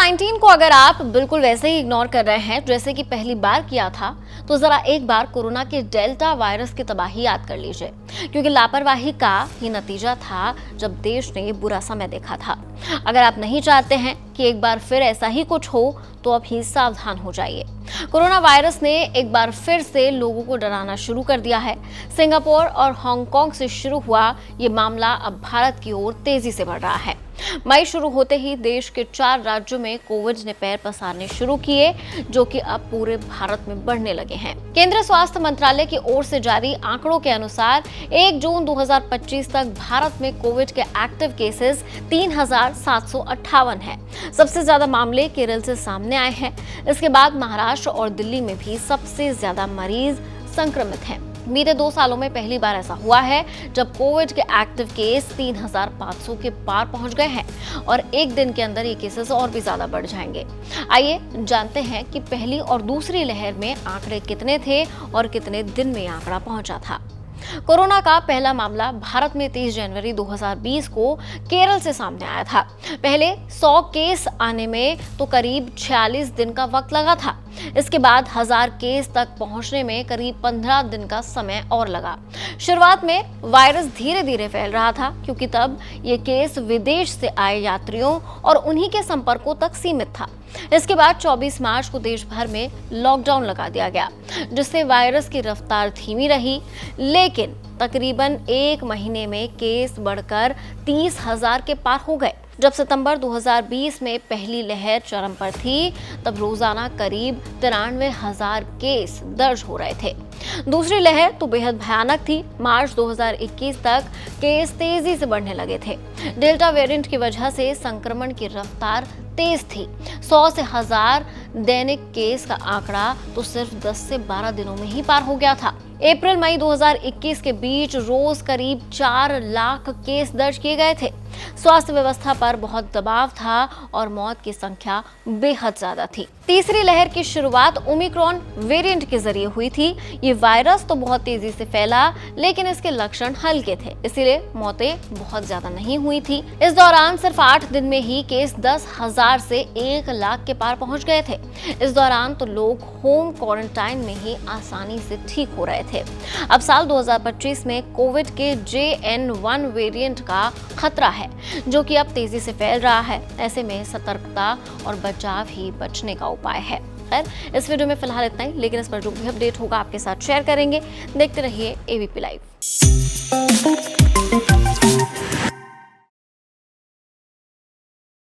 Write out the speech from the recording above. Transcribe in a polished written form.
कोविड-19 को अगर आप बिल्कुल वैसे ही इग्नोर कर रहे हैं जैसे कि पहली बार किया था, तो जरा एक बार कोरोना के डेल्टा वायरस की तबाही याद कर लीजिए, क्योंकि लापरवाही का ही नतीजा था जब देश ने बुरा समय देखा था। अगर आप नहीं चाहते हैं कि एक बार फिर ऐसा ही कुछ हो, तो अभी सावधान हो जाइए। कोरोना वायरस ने एक बार फिर से लोगों को डराना शुरू कर दिया है। सिंगापुर और हांगकांग से शुरू हुआ ये मामला अब भारत की ओर तेजी से बढ़ रहा है। मई शुरू होते ही देश के 4 राज्यों में कोविड ने पैर पसारने शुरू किए, जो कि अब पूरे भारत में बढ़ने लगे हैं। केंद्रीय स्वास्थ्य मंत्रालय की ओर से जारी आंकड़ों के अनुसार 1 जून 2025 तक भारत में कोविड के एक्टिव केसेस 3,758 हैं। सबसे ज्यादा मामले केरल से सामने आए हैं। इसके बाद महाराष्ट्र और दिल्ली में भी सबसे ज्यादा मरीज संक्रमित हैं। बीते 2 सालों में पहली बार ऐसा हुआ है जब कोविड के एक्टिव केस 3,500 के पार पहुंच गए हैं और एक दिन के अंदर ये केसेस और भी ज्यादा बढ़ जाएंगे। आइए जानते हैं कि पहली और दूसरी लहर में आंकड़े कितने थे और कितने दिन में आंकड़ा पहुंचा था। कोरोना का पहला मामला भारत में 30 जनवरी 2020 को केरल से सामने आया था। पहले 100 केस आने में तो करीब 46 दिन का वक्त लगा था। इसके बाद 1000 केस तक पहुंचने में करीब 15 दिन का समय और लगा। शुरुआत में वायरस धीरे धीरे फैल रहा था, क्योंकि तब ये केस विदेश से आए यात्रियों और उन्हीं के संपर्कों तक सीमित था। इसके बाद 24 मार्च को देश भर में लॉकडाउन लगा दिया गया, जिससे वायरस की रफ्तार धीमी रही, लेकिन तकरीबन 1 महीने में केस बढ़कर 30,000 के पार हो गए। जब सितंबर 2020 में पहली लहर चरम पर थी, तब रोजाना करीब 93,000 केस दर्ज हो रहे थे। दूसरी लहर तो बेहद भयानक थी। मार्च 2021 तक केस तेजी से बढ़ने लगे थे। डेल्टा वेरिएंट की वजह से संक्रमण की रफ्तार तेज थी। 100 से 1000 दैनिक केस का आंकड़ा तो सिर्फ 10 से 12 दिनों में ही पार हो गया था। अप्रैल मई 2021 के बीच रोज करीब 4 लाख केस दर्ज किए गए थे। स्वास्थ्य व्यवस्था पर बहुत दबाव था और मौत की संख्या बेहद ज्यादा थी। तीसरी लहर की शुरुआत ओमिक्रॉन वेरिएंट के जरिए हुई थी। ये वायरस तो बहुत तेजी से फैला, लेकिन इसके लक्षण हल्के थे, इसीलिए मौतें बहुत ज्यादा नहीं हुई थी। इस दौरान सिर्फ 8 दिन में ही केस 10,000 से 1 लाख के पार पहुंच गए थे। इस दौरान तो लोग होम क्वारंटाइन में ही आसानी से ठीक हो रहे थे। अब साल 2025 में कोविड के JN.1 वेरिएंट का खतरा है, जो कि अब तेजी से फैल रहा है। ऐसे में सतर्कता और बचाव ही बचने का उपाय है। खैर, इस वीडियो में फिलहाल इतना ही, लेकिन इस पर जो भी अपडेट होगा आपके साथ शेयर करेंगे। देखते रहिए ABP लाइव।